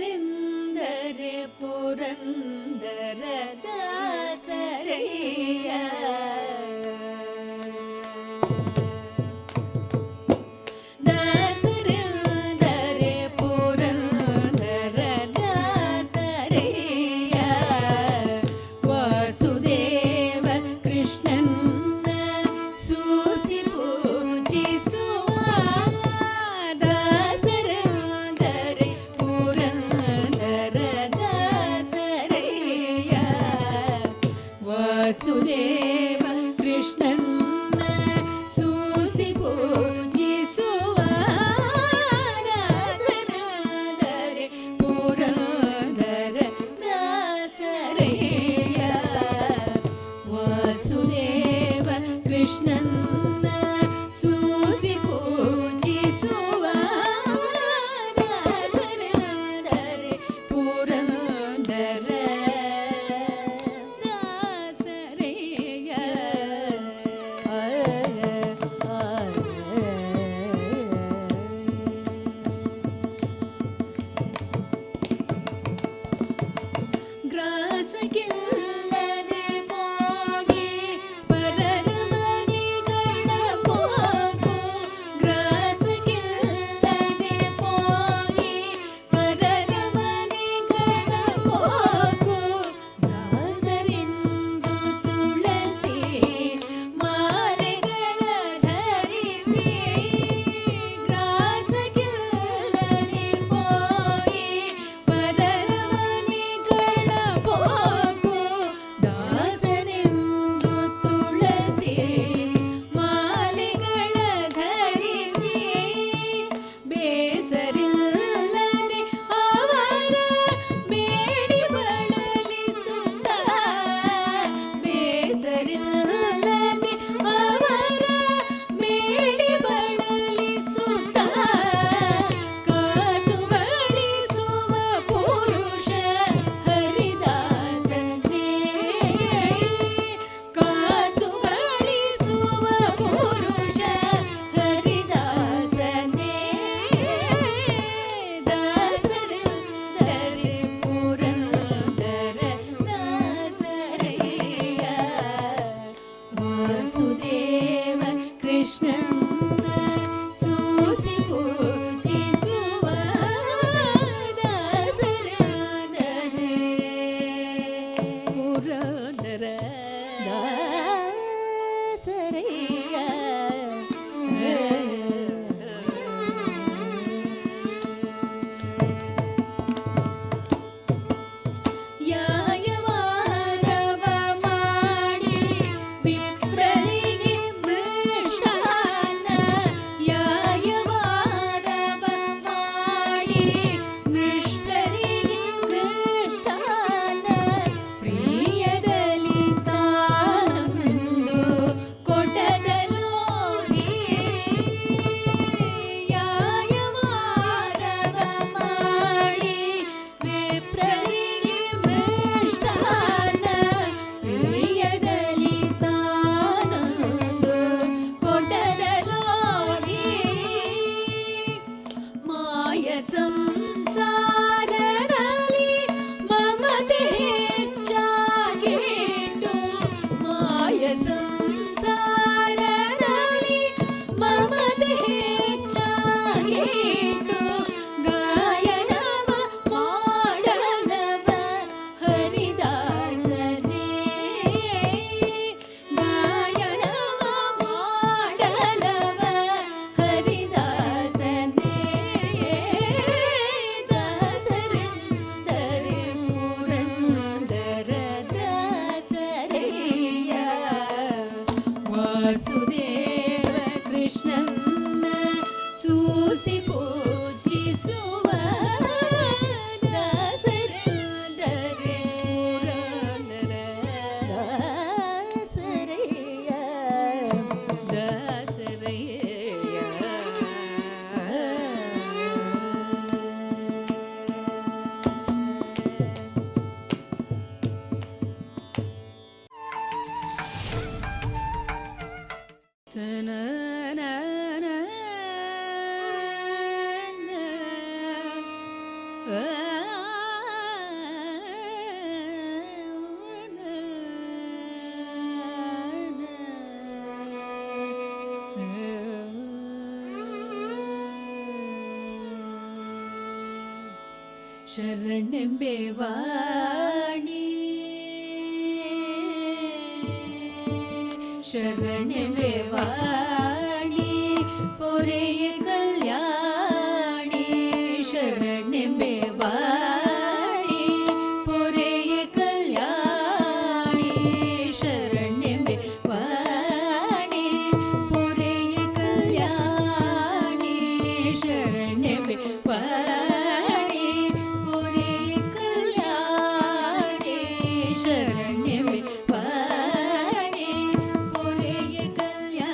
ದಾಸರೆಂದರೆ ಪುರಂದರ ದಾಸರಯ್ಯ. ದಾಸರೆಂದರೆ ಪುರಂದರ ದಾಸರಯ್ಯ. ವಾಸುದೇವ ಕೃಷ್ಣನ್ನ ಸೂಸಿ ಪೂಜಿಸುವ ದಾಸರೆಂದರೆ ಪುರಂದರ ದಾಸರಯ್ಯ. ವಾಸುದೇವ ಕೃಷ್ಣನ್ನ ಸೂಸಿ ಪೂಜಿಸುವ ದಾಸರೆಂದರೆ ಪುರಂದರ ದಾಸರಯ್ಯ. ವಾಸುದೇವ ಕೃಷ್ಣನ್ನ ಸೂಸಿ ಪೂಜಿಸುವ ದಾಸರೆಂದರೆ ಪುರಂದರ ದಾಸರಯ್ಯ. ಗ್ರಾಸಕ್ಕಿಲ್ಲದೆ ಹೋಗಿ ಪರರ ಮನೆಗಳ ಹೋಗು. ಗ್ರಾಸಕ್ಕಿಲ್ಲದೆ ಹೋಗಿ ಪರರ ಮನೆಗಳ ಶರಣೆಂಬೆ ವಾಣಿ ಶರಣೆಂಬೆ ವಾಣಿ ಪೊರೆಯ ಕಲ್ಯಾಣಿ ಶರಣೆಂಬೆ ವಾಣಿ ಪೊರೆಯ ಕಲ್ಯಾಣಿ ಶರಣೆಂಬೆ ವಾಣಿ ಪೊರೆಯ ಕಲ್ಯಾಣಿ ಶರಣೆಂಬೆ ವಾಣಿ ಪೊರೆಯ ಕಲ್ಯಾಣಿ ಶರಣೆಂಬೆ ವಾಣಿ ಪೊರೆಯ ಕಲ್ಯಾಣಿ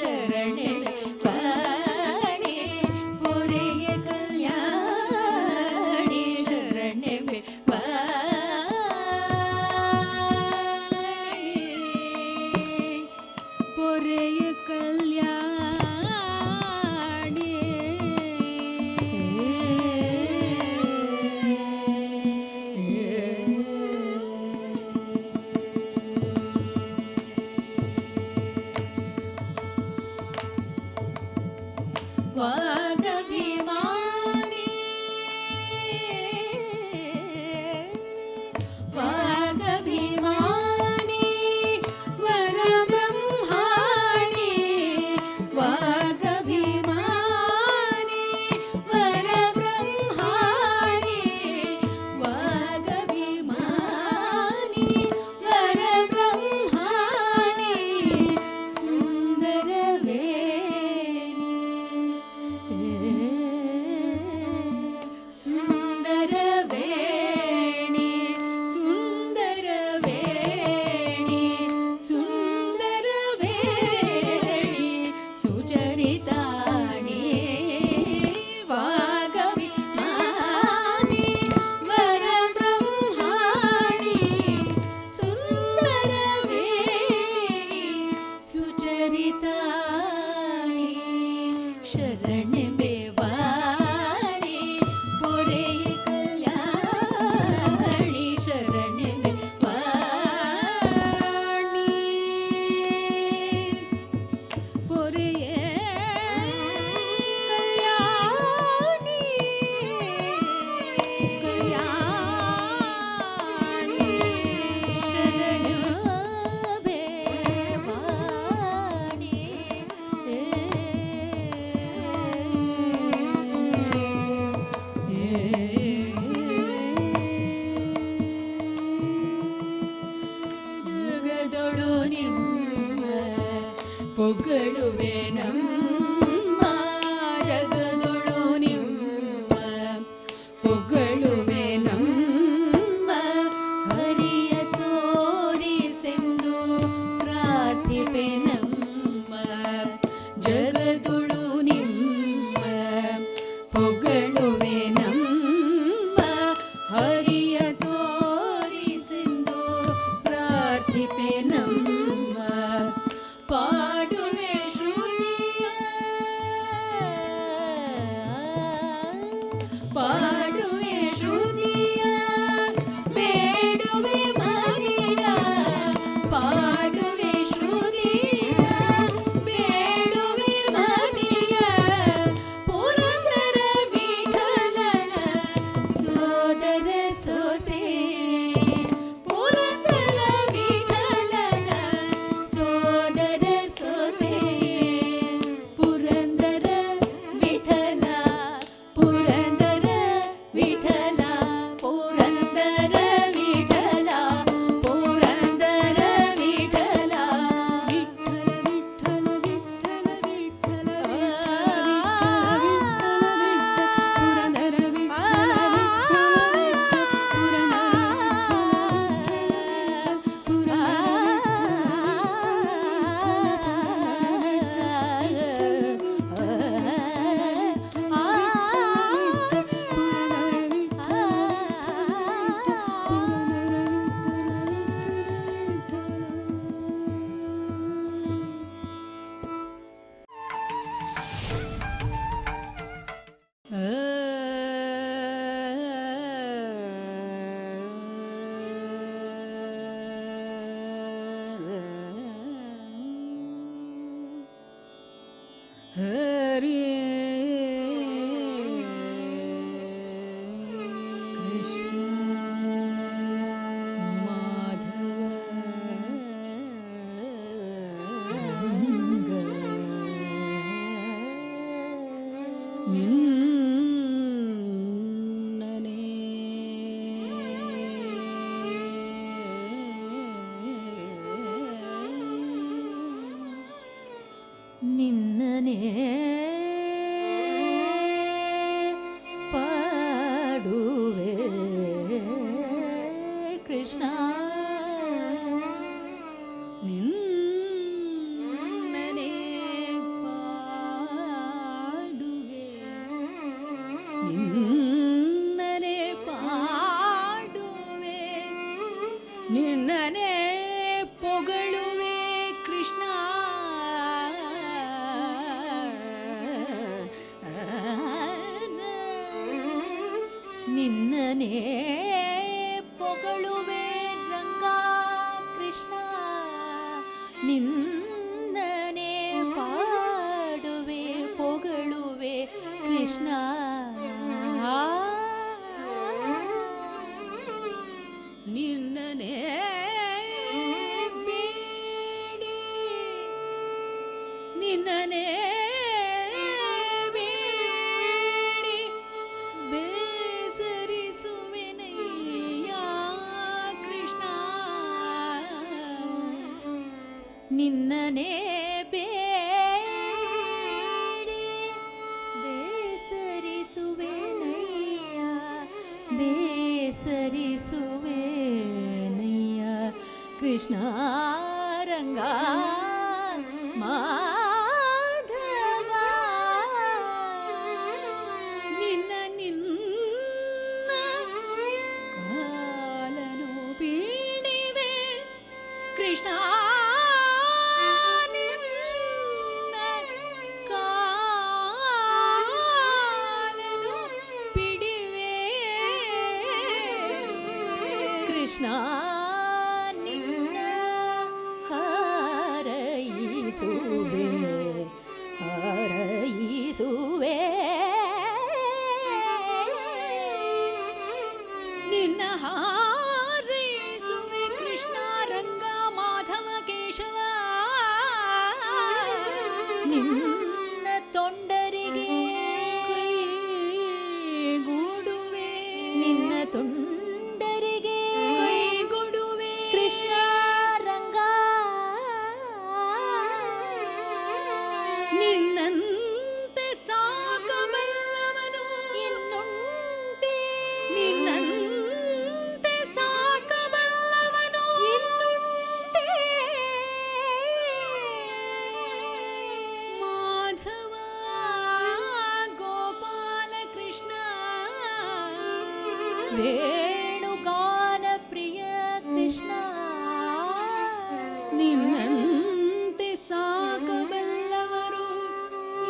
ಶರಣೆಂಬೆ ವಾಣಿ ಪೊರೆಯ ಕಲ್ಯಾಣಿ ಶರಣೆಂಬೆ ವಾಣಿ ಪೊರೆಯ ಕಲ್ಯಾಣಿ ವಾಗಭಿಮಾನಿ ವಾಗಭಿಮಾನಿ ವರಬ್ರಹ್ಮಾಣಿ ವಾಗಭಿಮಾನಿ ವರಬ್ರಹ್ಮಾಣಿ ವಾಗಭಿಮಾನಿ ವರಬ್ರಹ್ಮಾಣಿ ಸುಂದರವೇಣಿ ಸುಂದರವೇಣಿ ಸುಂದರವೇಣಿ ಸುಚರಿತಾಣಿ ವಾಗಭಿಮಾನಿ ವರಬ್ರಹ್ಮಾಣಿ ಸುಂದರವೇಣಿ ಸುಚರಿತಾಣಿ ಶರಣೆಂಬೆ ವಾಣಿ ಪೊರೆಯ ಕಲ್ಯಾಣಿ ಶರಣೆಂಬೆ ವಾಣಿ ಪೊರೆಯ ಕಲ್ಯಾಣಿ ಕಲ್ಯಾಣಿ ಶರಣೆಂಬೆ ವಾಣಿ ಜಗದೊಳು ನಿಮ್ಮ ಪೊಗಳುವೆ ನಮ್ಮ ಜಗದೊಳು ನಿಮ್ಮ ಪೊಗಳುವೆ ನಮ್ಮ ಹರಿಯ ತೋರಿಸೆಂದು ಪ್ರಾರ್ಥಿಪೆ ನಮ್ಮ ಜಗದೊಳು ನಿಮ್ಮ ಪೊಗಳುವೆ ನಮ್ಮ ಹರಿಯ ತೋರಿಸೆಂದು ಪ್ರಾರ್ಥಿಪೆ ನಮ್ಮ ಪಾಡುವೆ ಶ್ರುತಿಯ ನಿನ್ನನೇ ಪೊಗಳುವೆ ರಂಗ ಕೃಷ್ಣ, ನಿನ್ನನೇ ಪಾಡುವೆ ಪೊಗಳುವೆ ಕೃಷ್ಣ. ನಿನ್ನನೇ ಬೇಡಿ ನಿನ್ನನೇ ಬೇಡಿ ಬೇಸರಿಸುವೆನಯ್ಯ ಕೃಷ್ಣ. ನಿನ್ನನೇ ಬೇಡಿ ಬೇಸರಿಸುವೆನಯ್ಯ ಬೇಸರಿಸುವೆನಯ್ಯ ಕೃಷ್ಣ ರಂಗ ಮಾಧವ. ನಿನ್ನ ನಿನ್ನ ಕಾಲನು ಬೀಳಿವೆ ಕೃಷ್ಣ, ನಿನ್ನ ಕಾಲನು ಬಿಡಿವೆ ಕೃಷ್ಣ. ನಿನ್ನ ಹಾರೈಸುವೆ ಹಾರೈಸುವೆ ನಿನ್ನ ಹಾರೈಸುವೆ ಕೃಷ್ಣ ರಂಗ ಮಾಧವ ಕೇಶವ. ನಿನ್ನ ತೊಂಡರಿಗೆ ಕೈಗೂಡುವೆ ನಿನ್ನ ತೊಂಡರಿಗೆ ಕೈಗೂಡುವೆ ಕೃಷ್ಣ ರಂಗ. ನಿನ್ನಂತೆ ಸಾಕಬಲ್ಲವನು ಇನ್ನುಂಟೆ, ನಿನ್ನಂತೆ ಸಾಕಬಲ್ಲವನು ಇನ್ನುಂಟೆ. ಮಾಧವ ಗೋಪಾಲ ಕೃಷ್ಣ ವೇಣುಗಾನ ಪ್ರಿಯ ಕೃಷ್ಣ. ನಿನ್ನಂತೆ ಸಾಕಬಲ್ಲವರು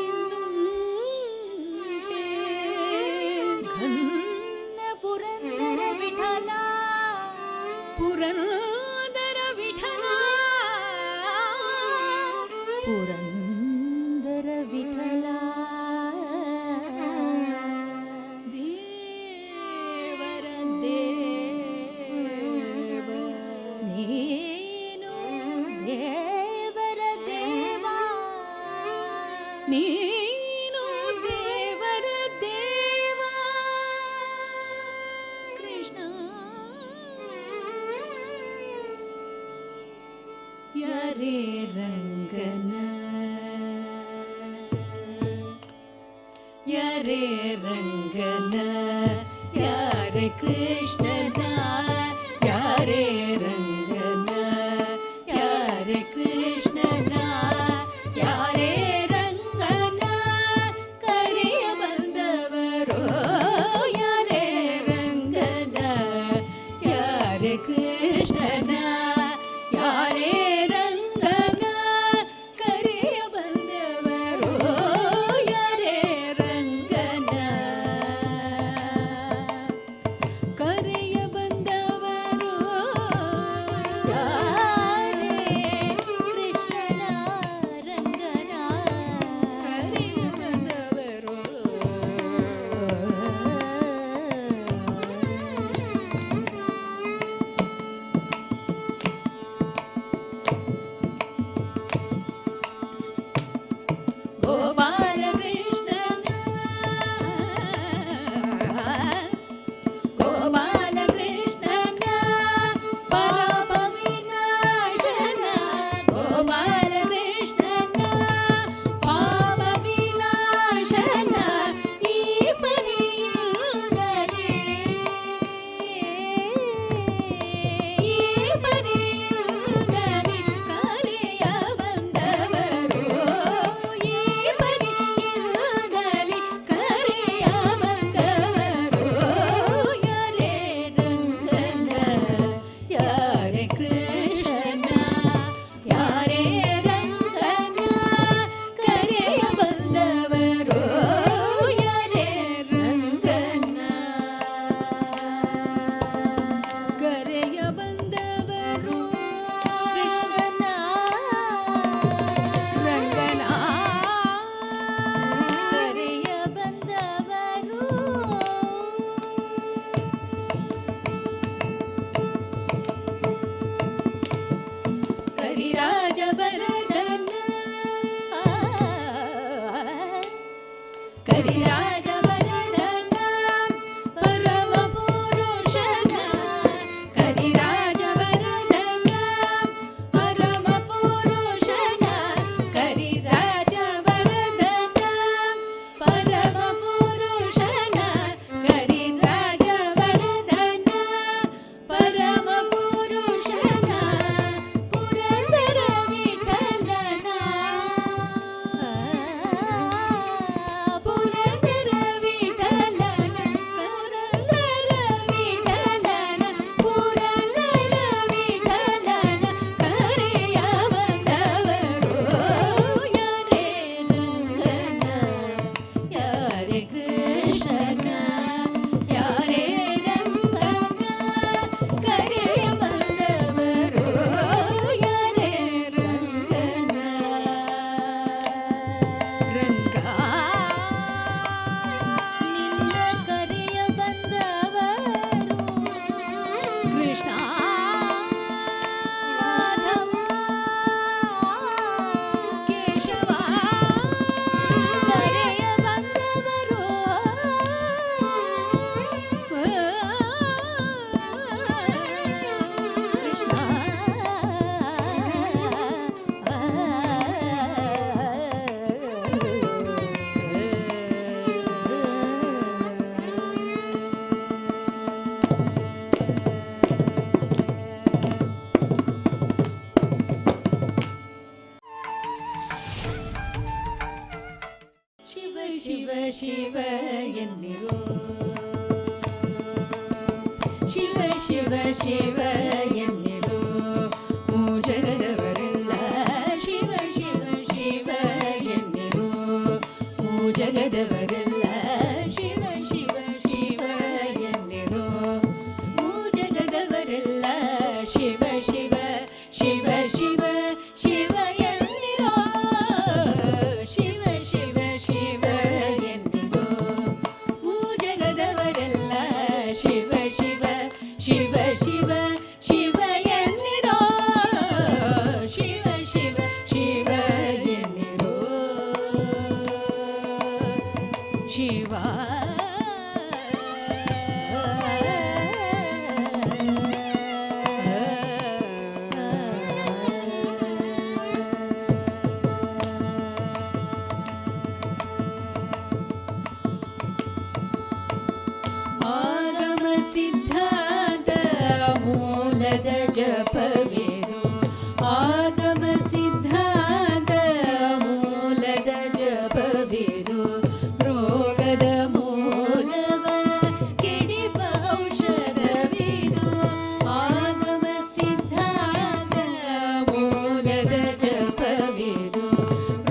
ಇನ್ನುಂಟೆ. ಘನ್ನ ಪುರಂದರ ವಿಠಲ ಪುರಂದರ ವಿಠಲ ಪುರಂದರ ವಿಠಲ. ದೇವರ ದೇವ ನೀನು ದೇವರ ದೇವ ನೀನು ದೇವರ ದೇವ ಕೃಷ್ಣ. ಯಾರೇ ರಂಗನ ಯಾರೇ ರಂಗನ ಯಾರೇ ಕೃಷ್ಣನ ಯಾರೇ ರಂಗನ ಯಾರೇ ಕೃಷ್ಣನ ಯಾರೇ ರಂಗನ ಕರೆಯ ಬಂದವರು ಯಾರೇ ರಂಗನ ಯಾರೇ ಕೃಷ್ಣನ ಯಾರೇ ರಂಗನ ಕರೆಯ ಬಂದವರು ಯಾರೇ ರಂಗನ ಕರಿರಾಜವರ್ಧನ ಕರಿರಾಜವರ್ಧನ ಪರಮ ಪುರುಷನ ಕರಿರಾಜವರ್ಧನ ಪರಮ ಪುರುಷನ ಕರಿರಾಜವರ್ಧನ ಪರಮ ಪುರುಷನ ಕರಿರಾಜವರ್ಧನ ಪರಮ ಪುರುಷನ ಪುರಂದರ ವಿಠಲನ ಪುರಂದರ ವಿಠಲನ ಪುರಂದರ ವಿಠಲನ ಪುರಂದರ ವಿಠಲನ ಕರೆಯ ಬಂದವರು ಯಾರೇ ರಂಗನ ಯಾರೇ ಕೃಷ್ಣನ ಯಾರೇ ರಂಗನ ಕರೆಯ ಬಂದವರು ಯಾರೇ ರಂಗನ ರಂಗ ನಿನ್ನ ಕರೆಯ ಬಂದವರು ಕೃಷ್ಣ ಮಾಧವ ಕೇಶವ ಕರೆಯ ಬಂದವರು ಕೃಷ್ಣ ಶಿವ ಶಿವ ಶಿವ ಎನ್ನಿರೋ ಶಿವ ಶಿವ ಶಿವ ಎನ್ನಿರೋ ಜಗದವರೆಲ್ಲ ಶಿವ ಶಿವ ಶಿವ ಎನ್ನಿರೋ ಜಗದವರೆಲ್ಲ ಶಿವ ಶಿವ ಶಿವ ಎನ್ನಿರೋ ಜಗದವರೆಲ್ಲ ಶಿವ ಶಿವ ಶಿವ ಶಿವ ಶಿವ ಎನ್ನಿರೋ ಶಿವ ಶಿವ ಶಿವ ಎನ್ನಿರೋ ಜಗದವರೆಲ್ಲ ಶಿವ ಶಿವ ಶಿವ ಶಿವ ಶಿವ ಎನ್ನಿರೋ ಶಿವ ಶಿವ ಶಿವ ಎನ್ನಿರೋ ಶಿವ ಆಗಮ ಸಿದ್ಧಾಂತ ಮೂಲದ ಜಪವೇದು ಆಗಮ ಸಿದ್ಧಾಂತ ಮೂಲದ ಜಪವೇದು ರೋಗದ ಮೂಲವ ಕೆಡಿಪ ಔಷಧವಿದು ಆಗಮ ಸಿದ್ಧಾಂತ ಮೂಲದ ಜಪವಿದು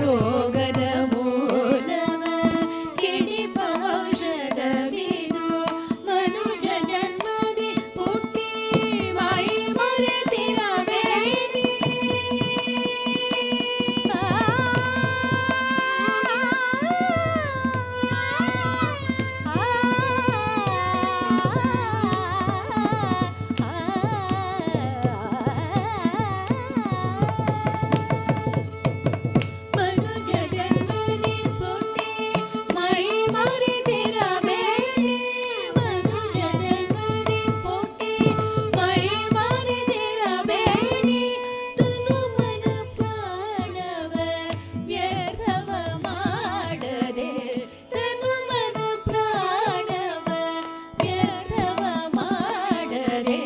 ರೋಗದ ಮೂಲವ ಕೆಡಿಪ ಔಷಧವಿದು ಮನುಜ ಜನ್ಮದಿ ಹುಟ್ಟಿ ಮಾಯಿ ಮರೆತಿರಬೇಡಿ ಮನುಜ ಜನ್ಮದಿ ಹುಟ್ಟಿ ಮೈ ಮರೆತಿರಬೇಡಿ ಮನುಜ ಜನ್ಮದಿ ಹುಟ್ಟಿ ಮೈ ಮರೆತಿರಬೇಡಿ ತನು ಮನ ಪ್ರಾಣವ ವ್ಯರ್ಥವ ಮಾಡದೆ ತನು ಮನ ಪ್ರಾಣವ ವ್ಯರ್ಥವ ಮಾಡದೆ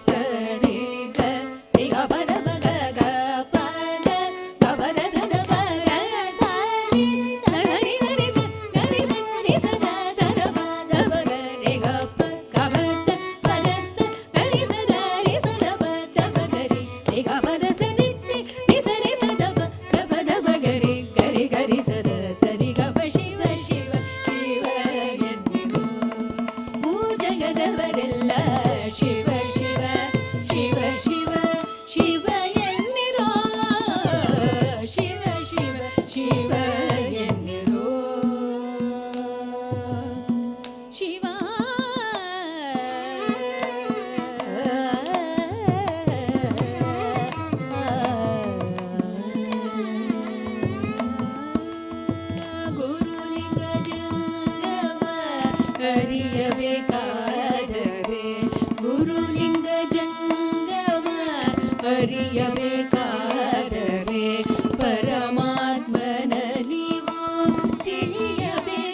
ಸರಿ ಗ ಗ ಪದ ಬಗ ಗ ಪದ ಗ ಪದ ಸದ ಪರ ಸರಿ ಹರಿ ಹರಿ ಸ ಗರಿ ಸರಿ ಸದ ಸದ ಪದ ಬಗ ರೆ ಗ ಪ ಗ ಪದ ಪದ ಸ ಗರಿ ಸದ ರಿ ಸದ ಪದ ಬಗರಿ ರೆ ಗ ಪದ ಸರಿ ರಿ ಸರಿ ಸದ ಗ ಪದ ಬಗರಿ ಗರಿ ಗರಿ ಸದ ಸರಿ ಗ ಪ ಶಿವ ಶಿವ ಶಿವ ಎನ್ನಿರೋ ಜಗದವರೆಲ್ಲ ಶಿವ ಶಿವ ಶಿವ ಶಿವ ಶಿವ ಎನ್ನಿರೋ ಶಿವ ಶಿವ ಶಿವ ಎನ್ನಿರೋ ಶಿವ ಅರಿಯಬೇಕಾದರೆ ಪರಮಾತ್ಮನ ನೀವು ತಿಳಿಯಬೇಕಾದರೆ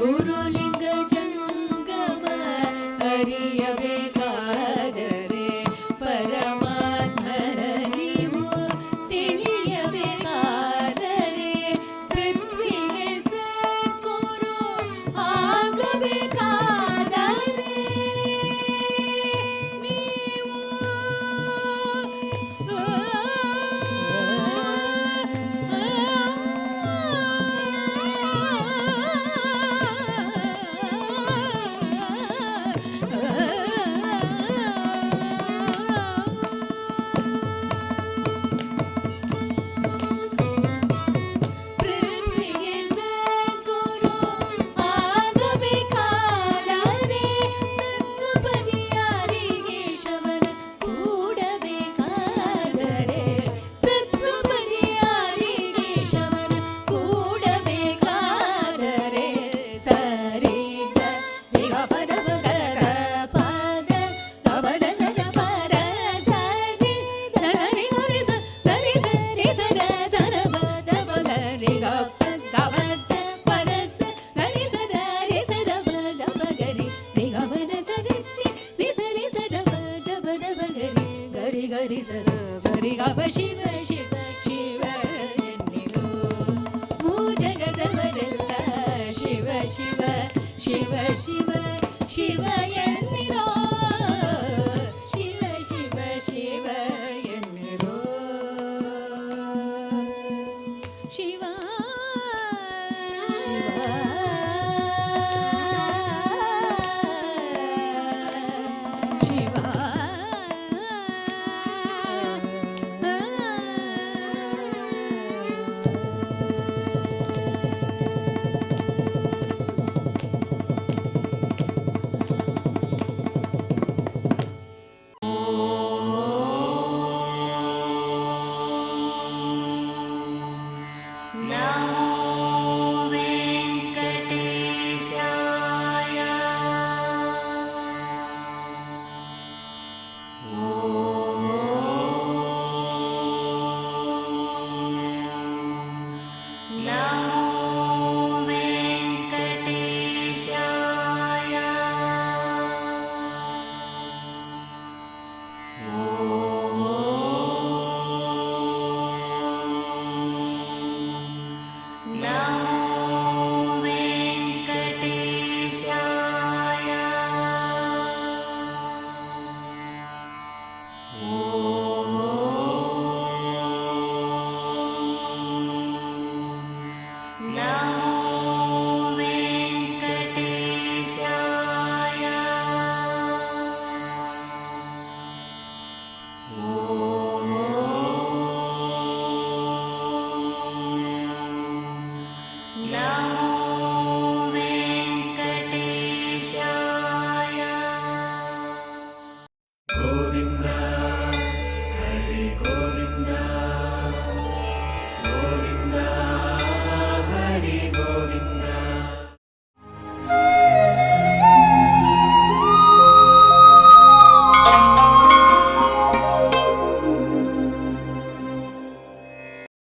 ಗುರುಲಿಂಗ ಜಂಗಮ ಅರಿಯಬೇಕಾದರೆ ಪರಮಾತ್ಮನ ನೀವು ತಿಳಿಯಬೇಕಾದರೆ ಪೃಥ್ವಿಗೆ ಸದ್ಗುರು ಆಗಬೇಕಾದರೆ ನೀವು ಪೃಥ್ವಿಗೆ ಸದ್ಗುರು ಆಗಬೇಕಾದರೆ ತತ್ವಪದಿಯಾರಿಗೆ ಶವನ ಕೂಡಬೇಕಾದರೆ ತತ್ವಪದಿಯಾರಿಗೆ ಶವನ ಕೂಡಬೇಕಾದರೆ ಸರಿಗ ರಿಗ ಪದ ಗಗ ಪದ ಗಬದ ಸದ ಪರ ಸರಿ ಧರಿ ಗರಿ ಸ ಗರಿ ಸರಿ ಸದ ಸದ ಪದ ಪಗ ರಿಗ ಗಬದ ಪರ ಸ ಗರಿ ಸದ ರಿ ಸದ ಪದ ಪಗರಿ ರಿಗ ಪದ ಸರಿ ರಿ ಸರಿ ಸದ ಪದ ಪದ ಪಗರಿ ಗರಿ ಗರಿ ಸದ ಸರಿ ಗಬ ಶಿವ ಶಿವ